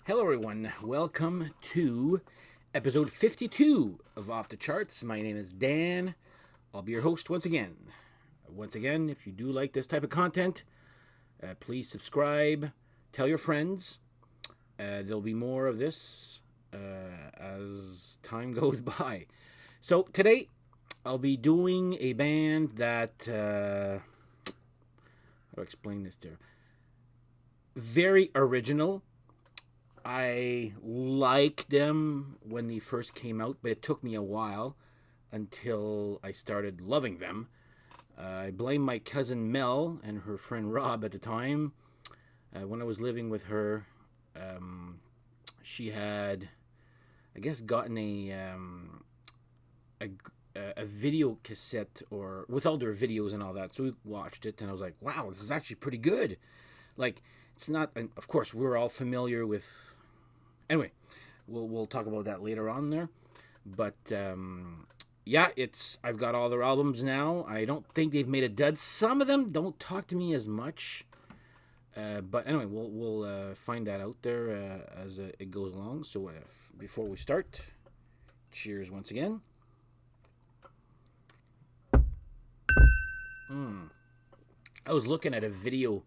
Hello, everyone. Welcome to episode 52 of Off the Charts. My name is Dan. I'll be your host once again. If you do like this type of content, please subscribe, tell your friends. There'll be more of this as time goes by. So today, I'll be doing a band that, how do I explain this there? Very original. I liked them when they first came out, but it took me a while until I started loving them. I blame my cousin Mel and her friend Rob at the time. When I was living with her, she had, I guess, gotten a video cassette or with all their videos and all that. So we watched it, and I was like, "Wow, this is actually pretty good." Like, it's not, and of course, we're all familiar with. Anyway, we'll talk about that later on there. But yeah, I've got all their albums now. I don't think they've made a dud. Some of them don't talk to me as much. But anyway, we'll find that out there as it goes along. So before we start, cheers once again. I was looking at a video.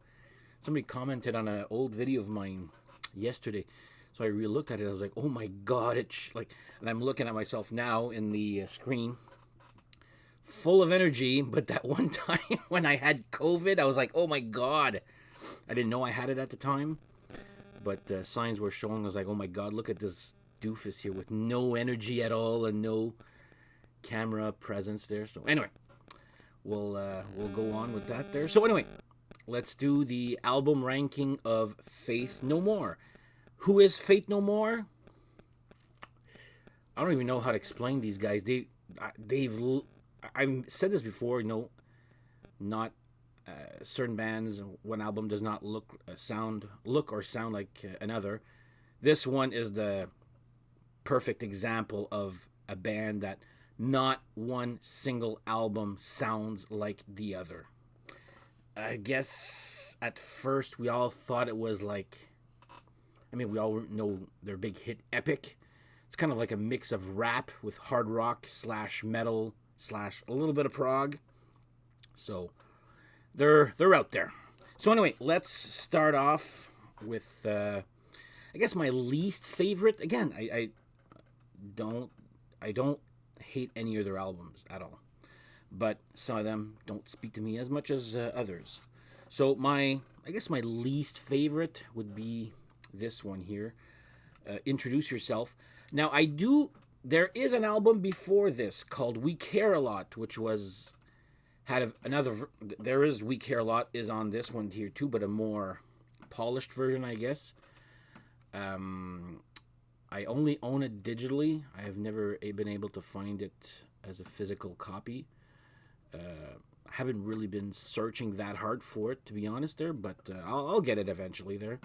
Somebody commented on an old video of mine yesterday. So I re-looked at it. I was like, "Oh my god!" And I'm looking at myself now in the screen, full of energy. But that one time when I had COVID, I was like, "Oh my god!" I didn't know I had it at the time, but signs were showing. I was like, "Oh my god! Look at this doofus here with no energy at all and no camera presence there." So anyway, we'll go on with that there. So anyway, let's do the album ranking of Faith No More. Who is Faith No More? I don't even know how to explain these guys. I've said this before. Not certain bands. One album does not look or sound like another. This one is the perfect example of a band that not one single album sounds like the other. I guess at first we all thought it was like. We all know their big hit Epic. It's kind of like a mix of rap with hard rock / metal / a little bit of prog. So they're out there. So anyway, let's start off with I guess my least favorite. Again, I don't hate any of their albums at all, but some of them don't speak to me as much as others. So I guess my least favorite would be this one here, Introduce Yourself. Now there is an album before this called We Care a Lot, which there is We Care a Lot is on this one here too, but a more polished version, I guess. I only own it digitally. I have never been able to find it as a physical copy. I haven't really been searching that hard for it, to be honest there, but I'll get it eventually there.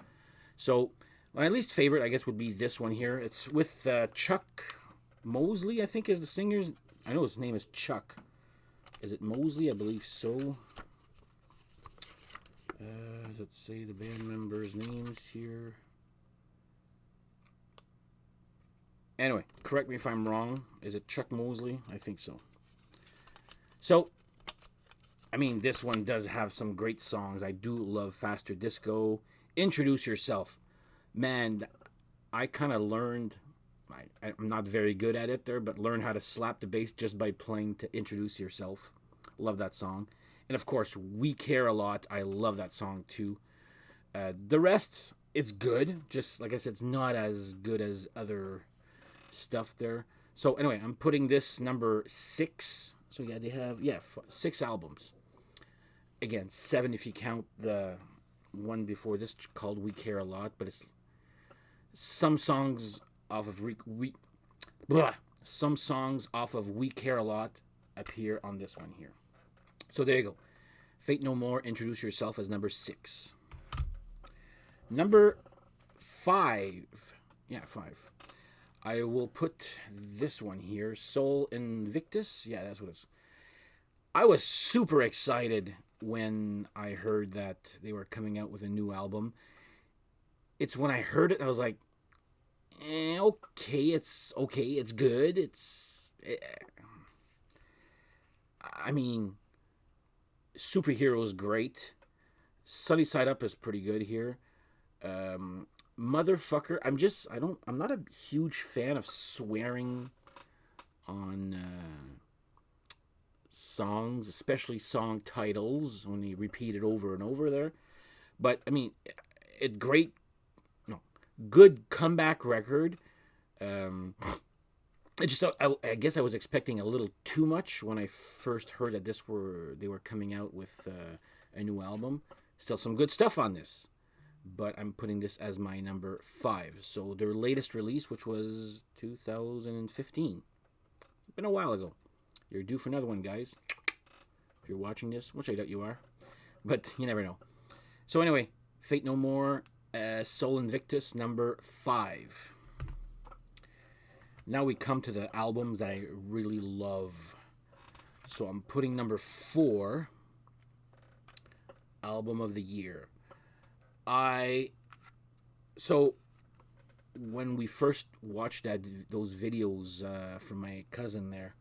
So my least favorite, I guess, would be this one here. It's with Chuck Mosley, I think, is the singer's. I know his name is Chuck. Is it Mosley? I believe so. Let's say the band members' names here. Anyway, correct me if I'm wrong. Is it Chuck Mosley? I think so. So, this one does have some great songs. I do love Faster Disco. Introduce Yourself. Man, I kind of learned, I'm not very good at it there, but learned how to slap the bass just by playing to Introduce Yourself. Love that song. And of course, We Care a Lot. I love that song too. The rest, it's good. Just like I said, it's not as good as other stuff there. So anyway, I'm putting this number 6. So yeah, they have, 6 albums. Again, 7 if you count the one before this called We Care a Lot, but it's some songs off of We Care a Lot appear on this one here. So there you go. Faith No More, Introduce Yourself as number 6. Number 5. Yeah, 5. I will put this one here. Soul Invictus. Yeah, that's what it's. I was super excited when I heard that they were coming out with a new album. It's when I heard it, I was like, okay. It's okay. It's good. I mean, Superhero is great. Sunny Side Up is pretty good here. Um, Motherfucker. I'm not a huge fan of swearing on songs, especially song titles when they repeat it over and over there. But I mean, it great, no, good comeback record. Um, I guess I was expecting a little too much when I first heard that they were coming out with a new album. Still some good stuff on this, but I'm putting this as my number 5. So their latest release, which was 2015, it's been a while ago. You're due for another one, guys. If you're watching this, which I doubt you are, but you never know. So anyway, Fate No More, Soul Invictus, number 5. Now we come to the albums that I really love. So I'm putting number 4, Album of the Year. So when we first watched those videos from my cousin there,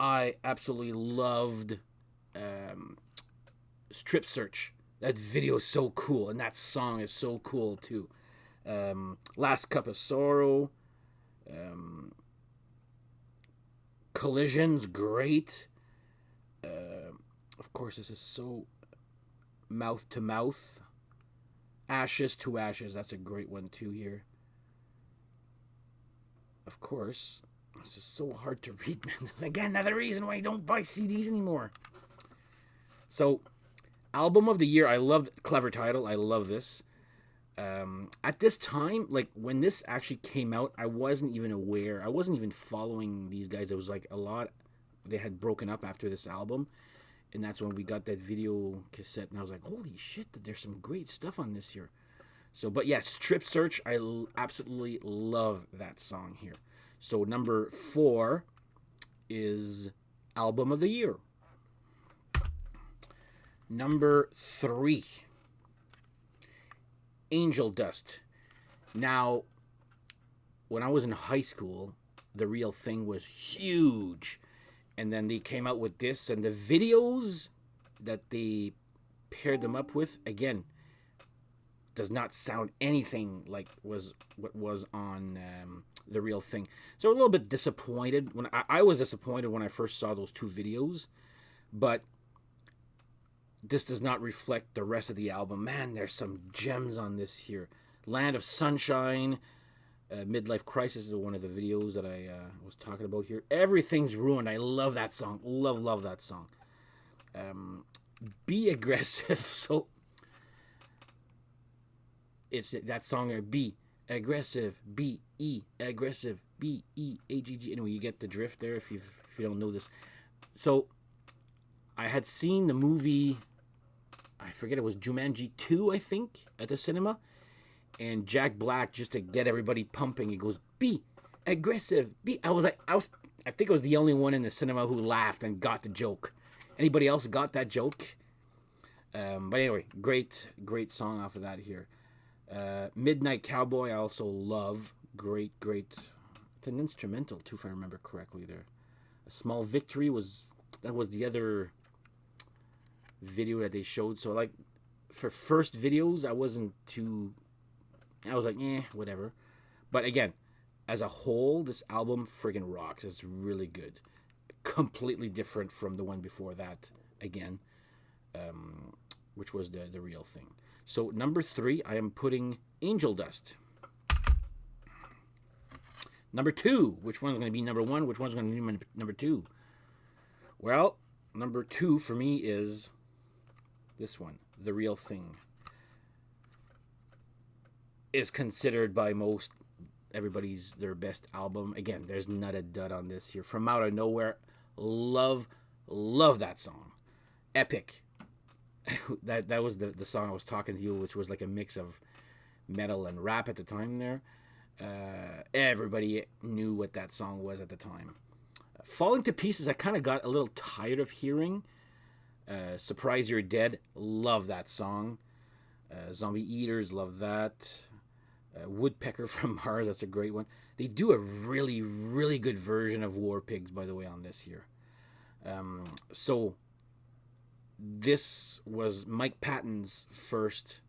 I absolutely loved Strip Search. That video is so cool, and that song is so cool too. Last Cup of Sorrow, Collision's great. Of course, this is so mouth to mouth. Ashes to Ashes, that's a great one too here. Of course, this is so hard to read, man. Again, another reason why I don't buy CDs anymore. So, Album of the Year, I love clever title. I love this. At this time, like when this actually came out, I wasn't even aware. I wasn't even following these guys. It was like a lot. They had broken up after this album, and that's when we got that video cassette. And I was like, "Holy shit! There's some great stuff on this here." So, but yeah, Strip Search. I absolutely love that song here. So number 4 is Album of the Year. Number 3, Angel Dust. Now, when I was in high school, The Real Thing was huge. And then they came out with this, and the videos that they paired them up with, again, does not sound anything like what was on The Real Thing. So a little bit disappointed. When I was disappointed when I first saw those 2 videos. But this does not reflect the rest of the album. Man, there's some gems on this here. Land of Sunshine, Midlife Crisis is one of the videos that I was talking about here. Everything's Ruined. I love that song. Love that song. Be Aggressive. So it's that song, Be Aggressive, B-E, Aggressive, B-E-A-G-G. Anyway, you get the drift there if you don't know this. So I had seen the movie, I forget, it was Jumanji 2, I think, at the cinema. And Jack Black, just to get everybody pumping, he goes, "Be aggressive, be." I think I was the only one in the cinema who laughed and got the joke. Anybody else got that joke? But anyway, great song off of that here. Midnight Cowboy, I also love. Great. It's an instrumental too, if I remember correctly there. A Small Victory was the other video that they showed. So like for first videos, I was like, whatever. But again, as a whole, this album friggin' rocks. It's really good. Completely different from the one before that, again, which was the Real Thing. So number 3, I am putting Angel Dust. Number 2, which one's going to be number 1? Which one's going to be number 2? Well, number 2 for me is this one, The Real Thing. Is considered by most everybody's their best album. Again, there's not a dud on this here. From Out of Nowhere, love that song. Epic. that was the song I was talking to you, which was like a mix of metal and rap at the time there. Everybody knew what that song was at the time. Falling to Pieces, I kind of got a little tired of hearing. Surprise You're Dead, love that song. Zombie Eaters, love that. Woodpecker from Mars, that's a great one. They do a really, really good version of War Pigs, by the way, on this here. So this was Mike Patton's first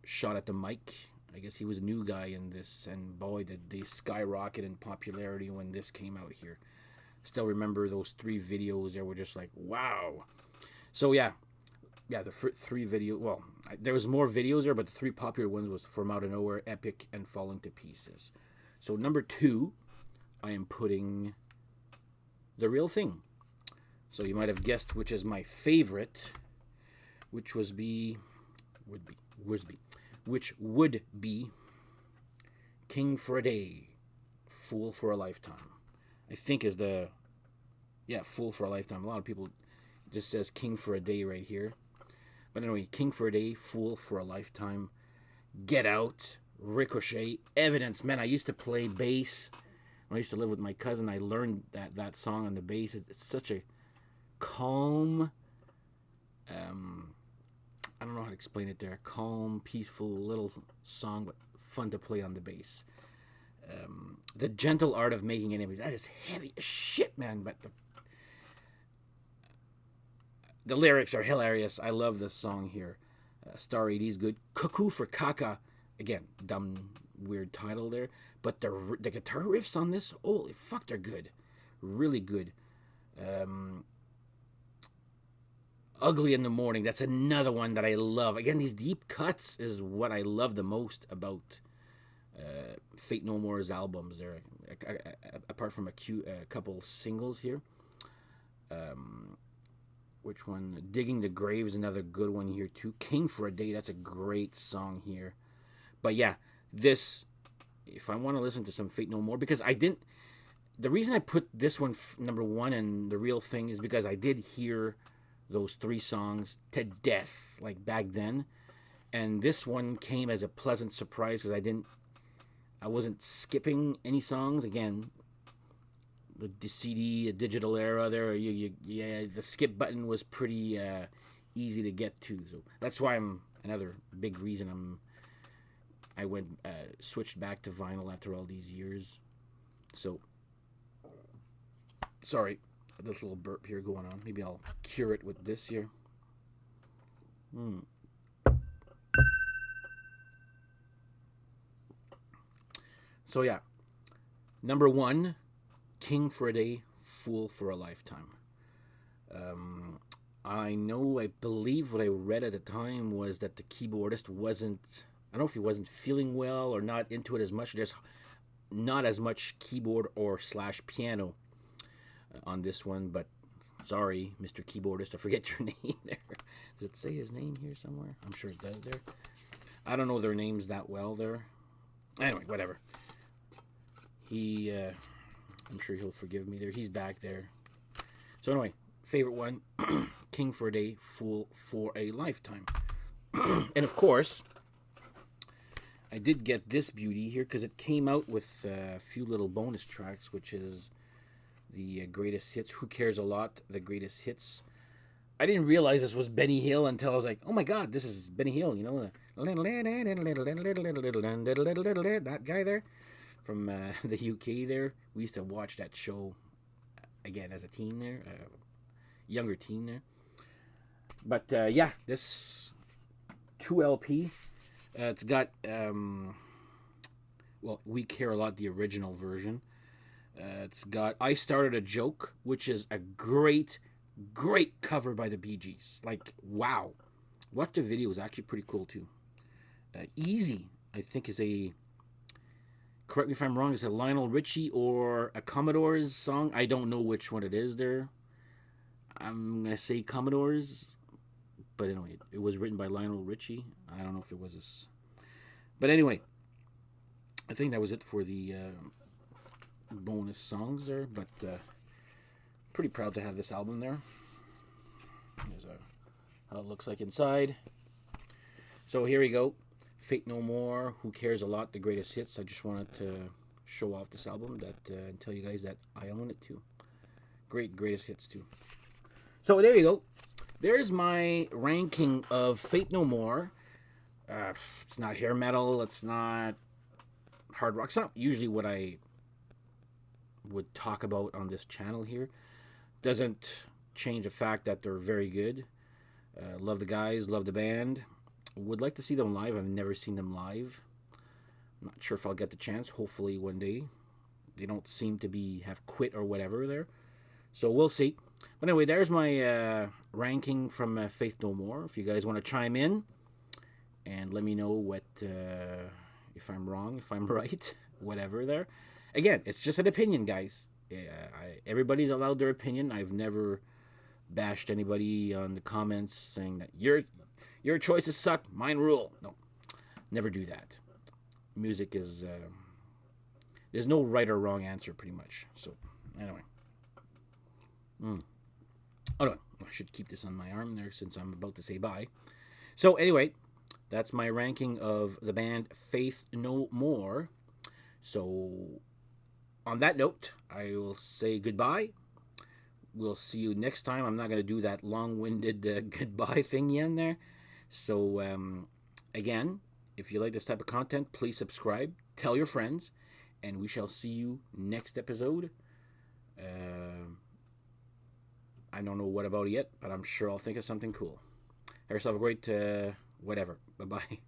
shot at the mic. I guess he was a new guy in this, and boy, did they skyrocket in popularity when this came out here. Still remember those 3 videos. They were just like, wow. So yeah, the 3 video. Well, there was more videos there, but the 3 popular ones was From Out of Nowhere, Epic, and Falling to Pieces. So number 2, I am putting The Real Thing. So you might have guessed which is my favorite, which would be King for a Day, Fool for a Lifetime. I think is the, Fool for a Lifetime. A lot of people just says King for a Day right here. But anyway, King for a Day, Fool for a Lifetime, Get Out, Ricochet, Evidence. Man, I used to play bass when I used to live with my cousin. I learned that song on the bass. It's such a calm, I don't know how to explain it there. Calm, peaceful little song, but fun to play on the bass. The Gentle Art of Making Enemies. That is heavy as shit, man. But the lyrics are hilarious. I love this song here. Star 80 is good. Cuckoo for Kaka. Again, dumb, weird title there. But the guitar riffs on this, holy fuck, they're good. Really good. Ugly in the Morning. That's another one that I love. Again, these deep cuts is what I love the most about Fate No More's albums. There, apart from a couple singles here. Which one? Digging the Grave is another good one here too. King for a Day. That's a great song here. But yeah, this. If I want to listen to some Fate No More, because I didn't. The reason I put this one number 1 and The Real Thing is because I did hear those 3 songs to death, like back then, and this one came as a pleasant surprise because I wasn't skipping any songs. Again, the CD, a digital era there, the skip button was pretty easy to get to, so that's why another big reason I went switched back to vinyl after all these years. So sorry. This little burp here going on. Maybe I'll cure it with this here. So yeah, number 1, King for a Day, Fool for a Lifetime. I believe what I read at the time was that the keyboardist wasn't, I don't know if he wasn't feeling well or not into it as much, just not as much keyboard or / piano on this one, but sorry, Mr. Keyboardist, I forget your name there. Does it say his name here somewhere? I'm sure it does there. I don't know their names that well there. Anyway, whatever. I'm sure he'll forgive me there. He's back there. So anyway, favorite one, King for a Day, Fool for a Lifetime. And of course, I did get this beauty here because it came out with a few little bonus tracks, which is the greatest hits. Who Cares a Lot, the greatest hits. I didn't realize this was Benny Hill until I was like, oh my god, this is Benny Hill, you know, that guy there from the UK there. We used to watch that show again as a teen there, younger teen there. But yeah, this 2 LP, it's got We Care a Lot, the original version. It's got I Started a Joke, which is a great cover by the Bee Gees. Like, wow. Watch the video, is actually pretty cool too. Easy, I think, is correct me if I'm wrong, is a Lionel Richie or a Commodores song. I don't know which one it is there. I'm going to say Commodores. But anyway, it was written by Lionel Richie. I don't know if it was this. But anyway, I think that was it for the bonus songs there, but pretty proud to have this album there. Here's how it looks like inside. So here we go. Fate No More, Who Cares a Lot, the greatest hits. I just wanted to show off this album and tell you guys that I own it too. Greatest hits too. So there you go. There's my ranking of Fate No More. It's not hair metal. It's not hard rock. It's not usually what I would talk about on this channel here. Doesn't change the fact that they're very good. Love the guys, love the band. Would like to see them live. I've never seen them live. I'm not sure if I'll get the chance. Hopefully one day. They don't seem to have quit or whatever there. So we'll see. But anyway, there's my ranking from Faith No More. If you guys want to chime in and let me know what if I'm wrong, if I'm right, whatever there. Again, it's just an opinion, guys. Everybody's allowed their opinion. I've never bashed anybody on the comments saying that your choices suck, mine rule. No, never do that. Music is there's no right or wrong answer, pretty much. So anyway, oh no, I should keep this on my arm there since I'm about to say bye. So anyway, that's my ranking of the band Faith No More. So on that note, I will say goodbye. We'll see you next time. I'm not going to do that long-winded goodbye thing in there. So, again, if you like this type of content, please subscribe, tell your friends, and we shall see you next episode. I don't know what about it yet, but I'm sure I'll think of something cool. Have yourself a great whatever. Bye-bye.